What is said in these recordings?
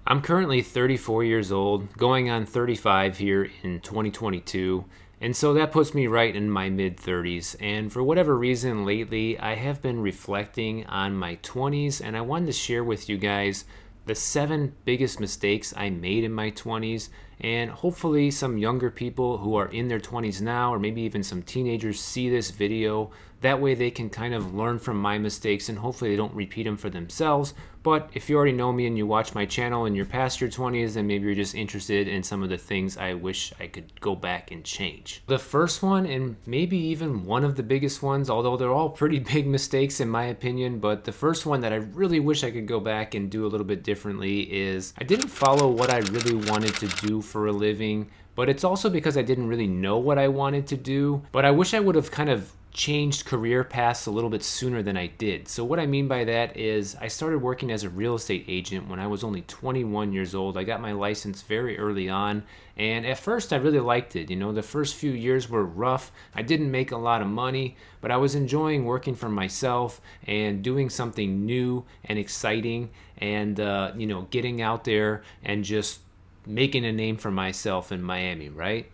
I'm currently 34 years old, going on 35 here in 2022, and so that puts me right in my mid 30s. And for whatever reason, lately I have been reflecting on my 20s, and I wanted to share with you guys the 7 biggest mistakes I made in my 20s. And hopefully, some younger people who are in their 20s now, or maybe even some teenagers, see this video. That way, they can kind of learn from my mistakes and hopefully they don't repeat them for themselves. But if you already know me and you watch my channel and you're past your 20s, then maybe you're just interested in some of the things I wish I could go back and change. The first one, and maybe even one of the biggest ones, although they're all pretty big mistakes in my opinion, but the first one that I really wish I could go back and do a little bit differently is I didn't follow what I really wanted to do for a living, but it's also because I didn't really know what I wanted to do. But I wish I would have kind of changed career paths a little bit sooner than I did. So what I mean by that is I started working as a real estate agent when I was only 21 years old. I got my license very early on, and at first I really liked it. You know, the first few years were rough. I didn't make a lot of money, but I was enjoying working for myself and doing something new and exciting, and getting out there and just making a name for myself in Miami, right?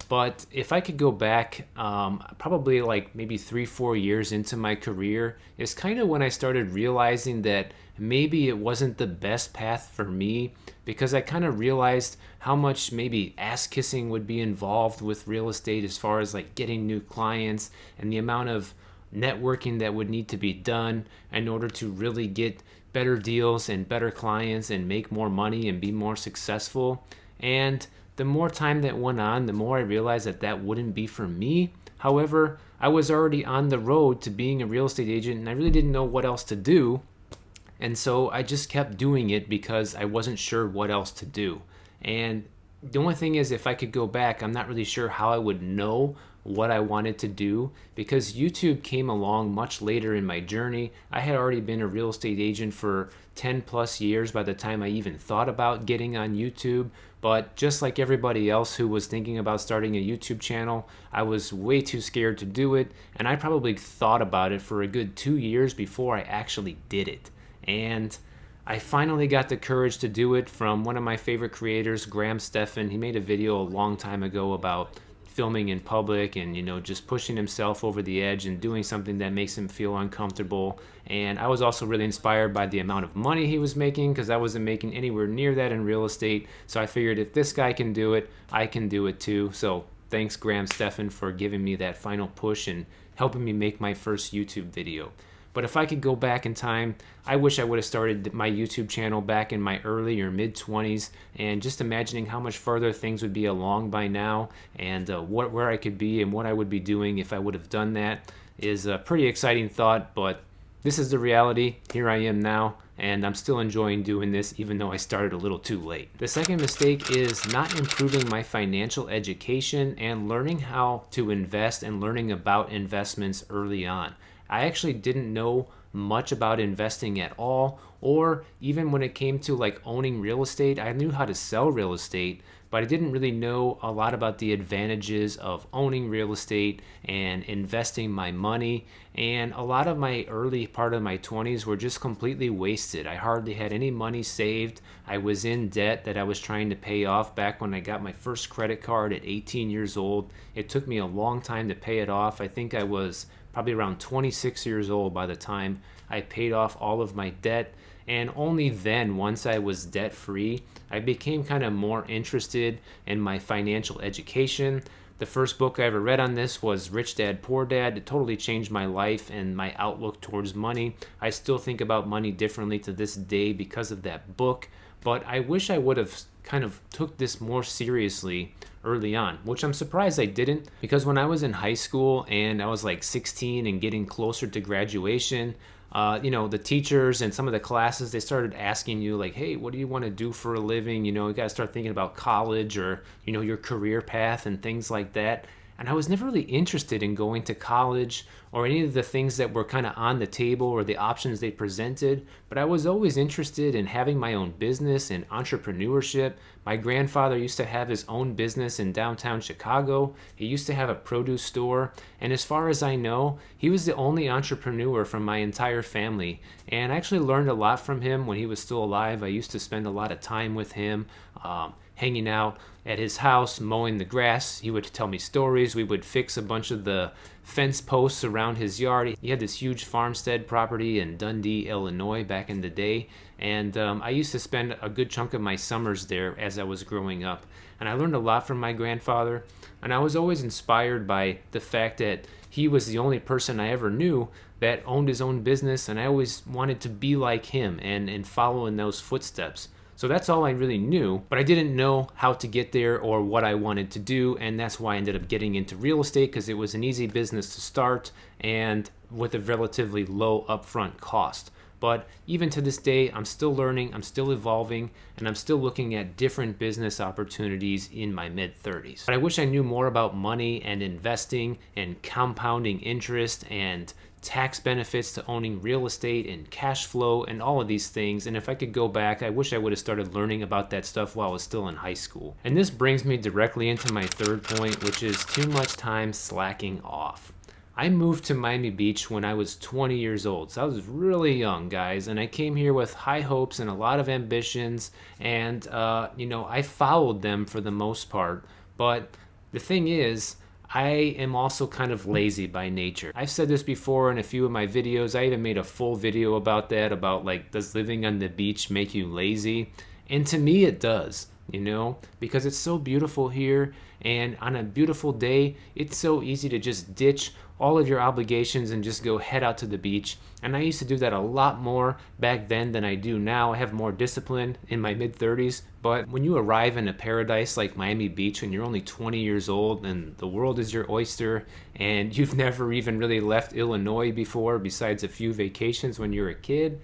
But if I could go back, probably like maybe 3, 4 years into my career, is kind of when I started realizing that maybe it wasn't the best path for me, because I kind of realized how much maybe ass kissing would be involved with real estate as far as like getting new clients and the amount of networking that would need to be done in order to really get better deals and better clients and make more money and be more successful. And the more time that went on, the more I realized that that wouldn't be for me. However, I was already on the road to being a real estate agent and I really didn't know what else to do. And so I just kept doing it because I wasn't sure what else to do. And the only thing is, if I could go back, I'm not really sure how I would know what I wanted to do, because YouTube came along much later in my journey. I had already been a real estate agent for 10 plus years by the time I even thought about getting on YouTube. But just like everybody else who was thinking about starting a YouTube channel, I was way too scared to do it, and I probably thought about it for a good 2 years before I actually did it. And I finally got the courage to do it from one of my favorite creators, Graham Stephan. He made a video a long time ago about filming in public and, just pushing himself over the edge and doing something that makes him feel uncomfortable. And I was also really inspired by the amount of money he was making, because I wasn't making anywhere near that in real estate. So I figured if this guy can do it, I can do it too. So thanks, Graham Stephan, for giving me that final push and helping me make my first YouTube video. But if I could go back in time, I wish I would have started my YouTube channel back in my early or mid 20s, and just imagining how much further things would be along by now, and where I could be and what I would be doing if I would have done that is a pretty exciting thought. But this is the reality. Here I am now, and I'm still enjoying doing this even though I started a little too late. The second mistake is not improving my financial education and learning how to invest and learning about investments early on. I actually didn't know much about investing at all, or even when it came to like owning real estate. I knew how to sell real estate, but I didn't really know a lot about the advantages of owning real estate and investing my money. And a lot of my early part of my 20s were just completely wasted. I hardly had any money saved. I was in debt that I was trying to pay off back when I got my first credit card at 18 years old. It took me a long time to pay it off. I think I was probably around 26 years old by the time I paid off all of my debt. And only then, once I was debt free, I became kind of more interested in my financial education. The first book I ever read on this was Rich Dad, Poor Dad. It totally changed my life and my outlook towards money. I still think about money differently to this day because of that book. But I wish I would have kind of took this more seriously early on, which I'm surprised I didn't, because when I was in high school and I was like 16 and getting closer to graduation, the teachers and some of the classes, they started asking you like, hey, what do you want to do for a living? You got to start thinking about college or, your career path and things like that. And I was never really interested in going to college or any of the things that were kind of on the table or the options they presented, but I was always interested in having my own business and entrepreneurship. My grandfather used to have his own business in downtown Chicago. He used to have a produce store, and as far as I know, he was the only entrepreneur from my entire family. And I actually learned a lot from him when he was still alive. I used to spend a lot of time with him, hanging out at his house, mowing the grass. He would tell me stories. We would fix a bunch of the fence posts around his yard. He had this huge farmstead property in Dundee, Illinois back in the day. And I used to spend a good chunk of my summers there as I was growing up. And I learned a lot from my grandfather. And I was always inspired by the fact that he was the only person I ever knew that owned his own business. And I always wanted to be like him and follow in those footsteps. So that's all I really knew, but I didn't know how to get there or what I wanted to do, and that's why I ended up getting into real estate, because it was an easy business to start and with a relatively low upfront cost. But even to this day, I'm still learning, I'm still evolving, and I'm still looking at different business opportunities in my mid-30s. But I wish I knew more about money and investing and compounding interest and tax benefits to owning real estate and cash flow and all of these things. And if I could go back, I wish I would have started learning about that stuff while I was still in high school. And this brings me directly into my third point, which is too much time slacking off. I moved to Miami Beach when I was 20 years old, so I was really young, guys, and I came here with high hopes and a lot of ambitions, and I followed them for the most part. But the thing is, I am also kind of lazy by nature. I've said this before in a few of my videos. I even made a full video about that, about like, does living on the beach make you lazy? And to me it does, because it's so beautiful here, and on a beautiful day, it's so easy to just ditch all of your obligations and just go head out to the beach. And I used to do that a lot more back then than I do now. I have more discipline in my mid-30s, but when you arrive in a paradise like Miami Beach when you're only 20 years old and the world is your oyster and you've never even really left Illinois before besides a few vacations when you're a kid,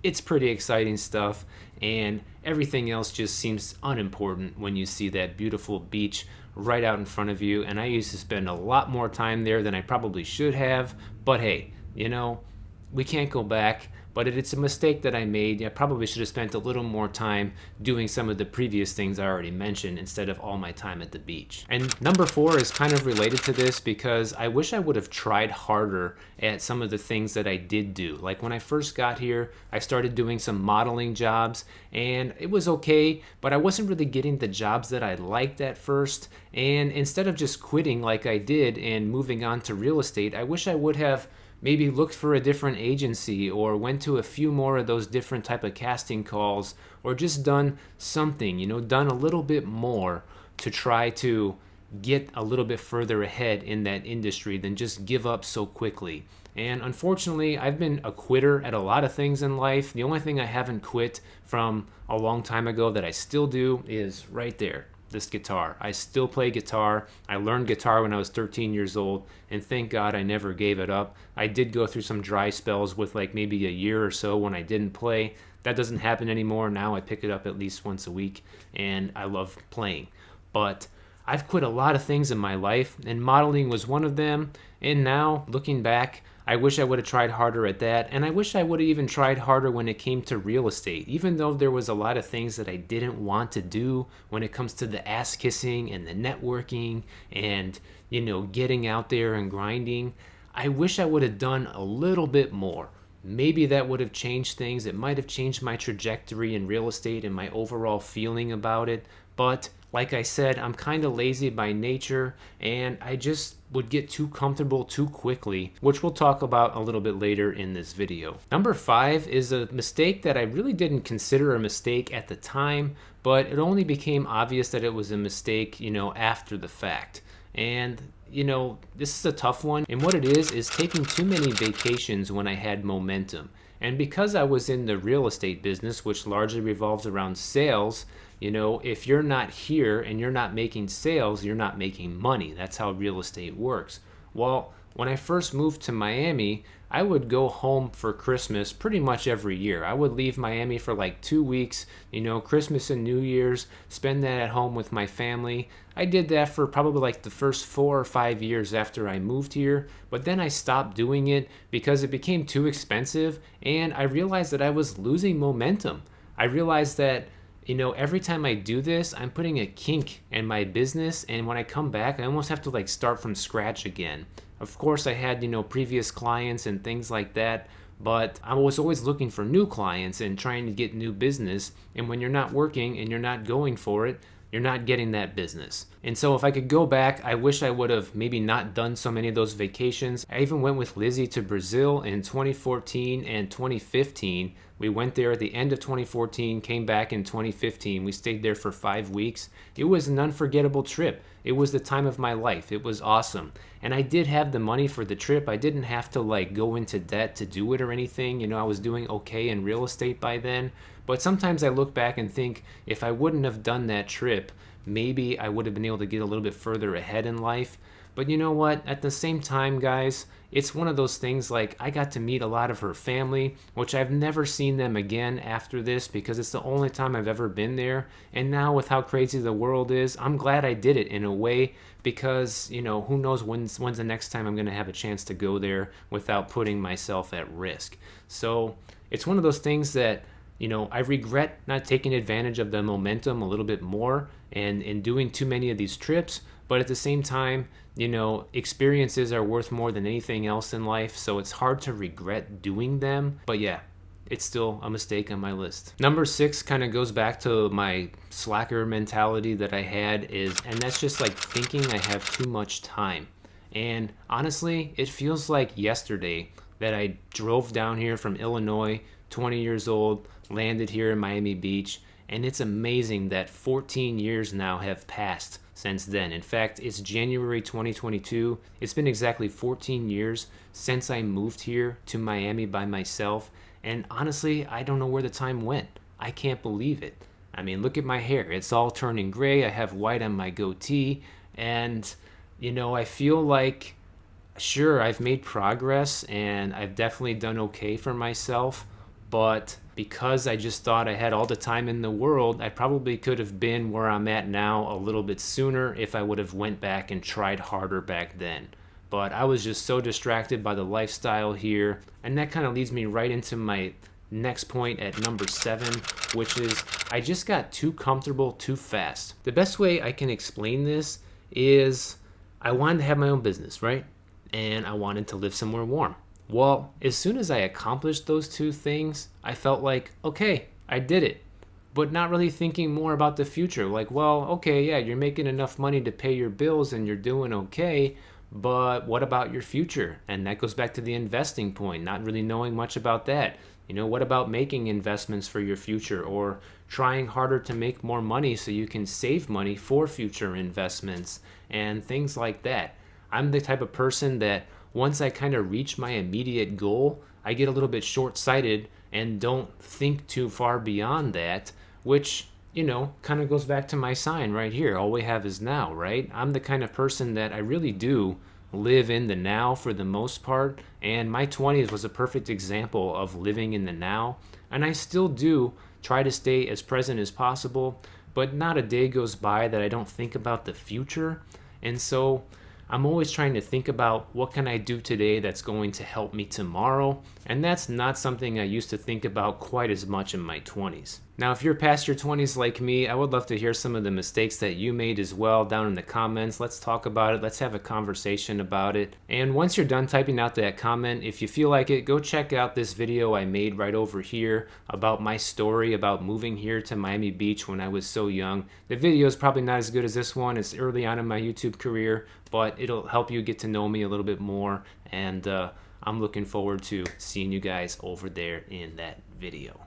it's pretty exciting stuff, and everything else just seems unimportant when you see that beautiful beach right out in front of you. And I used to spend a lot more time there than I probably should have, but hey, we can't go back. But it's a mistake that I made. I probably should have spent a little more time doing some of the previous things I already mentioned instead of all my time at the beach. And number 4 is kind of related to this, because I wish I would have tried harder at some of the things that I did do. Like when I first got here, I started doing some modeling jobs, and it was okay, but I wasn't really getting the jobs that I liked at first. And instead of just quitting like I did and moving on to real estate, I wish I would have maybe looked for a different agency or went to a few more of those different type of casting calls, or just done something, done a little bit more to try to get a little bit further ahead in that industry than just give up so quickly. And unfortunately, I've been a quitter at a lot of things in life. The only thing I haven't quit from a long time ago that I still do is right there. This guitar. I still play guitar. I learned guitar when I was 13 years old, and thank God I never gave it up. I did go through some dry spells with like maybe a year or so when I didn't play. That doesn't happen anymore. Now I pick it up at least once a week, and I love playing. But I've quit a lot of things in my life, and modeling was one of them. And now, looking back, I wish I would have tried harder at that, and I wish I would have even tried harder when it came to real estate. Even though there was a lot of things that I didn't want to do when it comes to the ass kissing and the networking and, getting out there and grinding, I wish I would have done a little bit more. Maybe that would have changed things. It might have changed my trajectory in real estate and my overall feeling about it. But like I said, I'm kind of lazy by nature, and I just would get too comfortable too quickly, which we'll talk about a little bit later in this video. Number 5 is a mistake that I really didn't consider a mistake at the time, but it only became obvious that it was a mistake, after the fact. And this is a tough one, and what it is taking too many vacations when I had momentum. And because I was in the real estate business, which largely revolves around sales, if you're not here and you're not making sales, you're not making money. That's how real estate works. Well, when I first moved to Miami, I would go home for Christmas pretty much every year. I would leave Miami for like 2 weeks, Christmas and New Year's, spend that at home with my family. I did that for probably like the first 4 or 5 years after I moved here, but then I stopped doing it because it became too expensive and I realized that I was losing momentum. I realized that every time I do this, I'm putting a kink in my business, and when I come back, I almost have to like start from scratch again. Of course, I had, previous clients and things like that, but I was always looking for new clients and trying to get new business. And when you're not working and you're not going for it, you're not getting that business. And so if I could go back, I wish I would have maybe not done so many of those vacations. I even went with Lizzie to Brazil in 2014 and 2015. We went there at the end of 2014, came back in 2015. We stayed there for 5 weeks. It was an unforgettable trip. It was the time of my life. It was awesome. And I did have the money for the trip. I didn't have to like go into debt to do it or anything. I was doing okay in real estate by then. But sometimes I look back and think if I wouldn't have done that trip, maybe I would have been able to get a little bit further ahead in life. But you know what? At the same time, guys, it's one of those things like I got to meet a lot of her family, which I've never seen them again after this because it's the only time I've ever been there. And now with how crazy the world is, I'm glad I did it in a way because, who knows when's the next time I'm going to have a chance to go there without putting myself at risk. So it's one of those things that I regret not taking advantage of the momentum a little bit more and doing too many of these trips. But at the same time, experiences are worth more than anything else in life. So it's hard to regret doing them. But yeah, it's still a mistake on my list. Number 6 kind of goes back to my slacker mentality that I had and that's just like thinking I have too much time. And honestly, it feels like yesterday that I drove down here from Illinois, 20 years old, landed here in Miami Beach, and it's amazing that 14 years now have passed since then. In fact, it's January 2022. It's been exactly 14 years since I moved here to Miami by myself, and honestly, I don't know where the time went. I can't believe it. I mean, look at my hair. It's all turning gray. I have white on my goatee, and I feel like sure, I've made progress and I've definitely done okay for myself, but because I just thought I had all the time in the world, I probably could have been where I'm at now a little bit sooner if I would have went back and tried harder back then. But I was just so distracted by the lifestyle here, and that kind of leads me right into my next point at number 7, which is I just got too comfortable too fast. The best way I can explain this is I wanted to have my own business, right? And I wanted to live somewhere warm. Well, as soon as I accomplished those two things, I felt like, okay, I did it. But not really thinking more about the future. Like, well, okay, yeah, you're making enough money to pay your bills and you're doing okay, but what about your future? And that goes back to the investing point, not really knowing much about that. What about making investments for your future or trying harder to make more money so you can save money for future investments and things like that? I'm the type of person that once I kind of reach my immediate goal, I get a little bit short-sighted and don't think too far beyond that, which, kind of goes back to my sign right here. All we have is now, right? I'm the kind of person that I really do live in the now for the most part, and my 20s was a perfect example of living in the now, and I still do try to stay as present as possible, but not a day goes by that I don't think about the future. And so I'm always trying to think about what can I do today that's going to help me tomorrow, and that's not something I used to think about quite as much in my 20s. Now, if you're past your 20s like me, I would love to hear some of the mistakes that you made as well down in the comments. Let's talk about it. Let's have a conversation about it. And once you're done typing out that comment, if you feel like it, go check out this video I made right over here about my story about moving here to Miami Beach when I was so young. The video is probably not as good as this one. It's early on in my YouTube career, but it'll help you get to know me a little bit more. And I'm looking forward to seeing you guys over there in that video.